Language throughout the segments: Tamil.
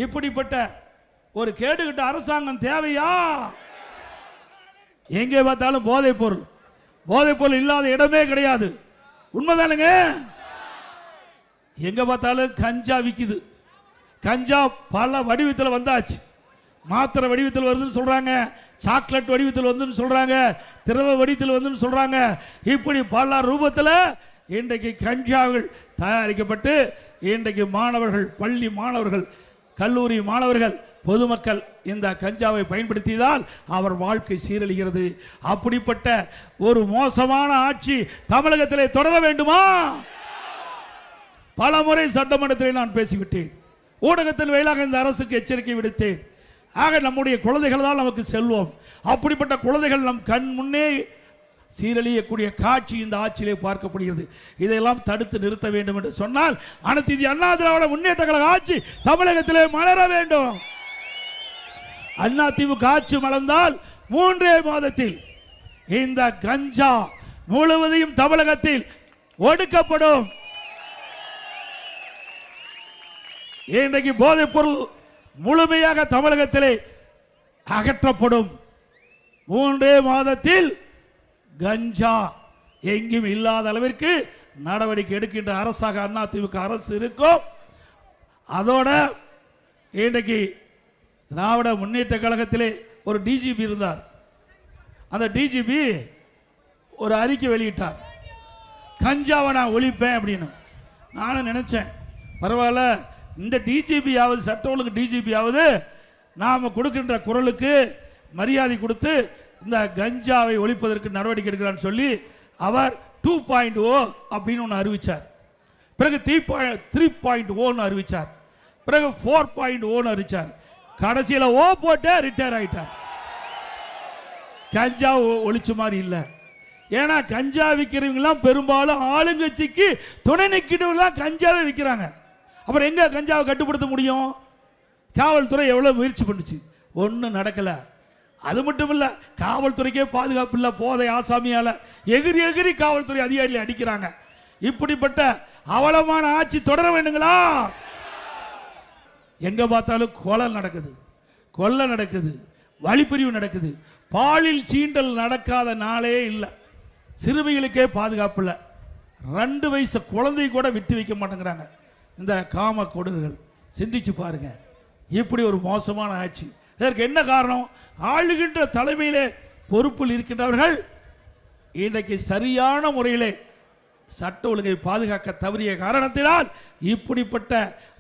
இப்படிப்பட்ட ஒரு கேடுகட்ட அரசாங்கம் தேவையா? எங்கே பார்த்தாலும் போதைப் பொருள் இல்லாத இடமே கிடையாது. உண்மைதானுங்க? எங்க பார்த்தாலும் கஞ்சா விக்குது. கஞ்சா பல வடிவத்தில் வந்தாச்சு. மாத்திரை வடிவத்தில் வருதுன்னு சொல்றாங்க, சாக்லேட் வடிவத்தில் வந்துன்னு சொல்றாங்க, திரவ வடிவத்தில் வந்துன்னு சொல்றாங்க. இப்படி பல ரூபத்தில் இன்றைக்கு கஞ்சாவில் தயாரிக்கப்பட்டு இன்றைக்கு மாணவர்கள், பள்ளி மாணவர்கள், கல்லூரி மாணவர்கள், பொதுமக்கள் இந்த கஞ்சாவை பயன்படுத்தியதால் அவர் வாழ்க்கை சீரழிகிறது. அப்படிப்பட்ட ஒரு மோசமான ஆட்சி தமிழகத்திலே தொடர வேண்டுமா? பல முறை சட்டமன்றத்தில் நான் பேசிவிட்டேன், ஊடகத்தின் வாயிலாக இந்த அரசுக்கு எச்சரிக்கை விடுத்தேன். ஆக நம்முடைய குழந்தைகள் தான் நமக்கு செல்வம். அப்படிப்பட்ட குழந்தைகள் நம் கண் முன்னே சீரழியக்கூடிய காட்சி இந்த ஆட்சியிலே பார்க்கப்படுகிறது. இதையெல்லாம் தடுத்து நிறுத்த வேண்டும் என்று சொன்னால் அனைத்து இந்திய அண்ணா திராவிட முன்னேற்ற கழக ஆட்சி தமிழகத்திலே மலர வேண்டும். அண்ணா திமுக ஆட்சி மலர்ந்தால் 3 மாதத்தில் இந்த கஞ்சா முழுவதையும் தமிழகத்தில் ஒடுக்கப்படும். இன்றைக்கு போதைப் பொருள் முழுமையாக தமிழகத்திலே அகற்றப்படும். 3 மாதத்தில் கஞ்சா எங்கும் இல்லாத அளவிற்கு நடவடிக்கை எடுக்கின்ற அரசாக அண்ணா திமுக அரசு இருக்கும். அதோட இன்றைக்கு திராவிட முன்னேற்ற கழகத்திலே ஒரு டிஜிபி இருந்தார். அந்த டிஜிபி ஒரு அறிக்கை வெளியிட்டார், கஞ்சாவை நான் ஒழிப்பேன் அப்படின்னு. நானும் நினைச்சேன், பரவாயில்ல, இந்த டிஜிபியாவது, சட்ட ஒழுங்கு டிஜிபியாவது நாம் கொடுக்கின்ற குரலுக்கு மரியாதை கொடுத்து இந்த கஞ்சாவை ஒழிப்பதற்கு நடவடிக்கை எடுக்கிறான்னு சொல்லி அவர் 2.0 அப்படின்னு ஒன்று அறிவிச்சார். பிறகு 3.0 அறிவிச்சார். பிறகு 4.0 அறிவிச்சார். கடைசியில் ஓ போட்டு ரிட்டையர் ஆயிட்டார். கஞ்சா ஒழிச்ச மாதிரி இல்லை. ஏன்னா கஞ்சா விற்கிறவங்கலாம் பெரும்பாலும் ஆளுங்கட்சிக்கு துணை நிற்கிறவங்களாம் கஞ்சாவை விற்கிறாங்க. அப்புறம் எங்க கஞ்சாவை கட்டுப்படுத்த முடியும்? காவல்துறை எவ்வளவு முயற்சி பண்ணுச்சு, ஒன்றும் நடக்கல. அது மட்டும் இல்ல, காவல்துறைக்கே பாதுகாப்பு இல்லை. போதை ஆசாமியால எகிரி எகிரி காவல்துறை அதிகாரிகளை அடிக்கிறாங்க. இப்படிப்பட்ட அவலமான ஆட்சி தொடர வேண்டுங்களா? எங்க பார்த்தாலும் கொலை நடக்குது, வழிப்பிரிவு நடக்குது. பாலியல் சீண்டல் நடக்காத நாளே இல்லை. சிறுமிகளுக்கே பாதுகாப்பு இல்லை. 2 வயசு குழந்தை கூட விட்டு வைக்க மாட்டேங்கிறாங்க இந்த காம கொடுகள். சிந்திச்சு பாருங்க, இப்படி ஒரு மோசமான ஆட்சி. இதற்கு என்ன காரணம்? ஆளுகின்ற தலைமையிலே பொறுப்பில் இருக்கின்றவர்கள் இன்றைக்கு சரியான முறையிலே சட்ட ஒழுங்கை பாதுகாக்க தவறிய காரணத்தினால் இப்படிப்பட்ட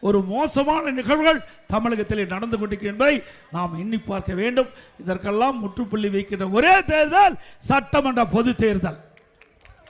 ஒரு மோசமான நிகழ்வுகள் தமிழகத்திலே நடந்து கொண்டிருக்கின்றன என்பதை நாம் எண்ணி பார்க்க வேண்டும். இதற்கெல்லாம் முற்றுப்புள்ளி வைக்கின்ற ஒரே தேர்தல் சட்டமன்ற பொது தேர்தல்.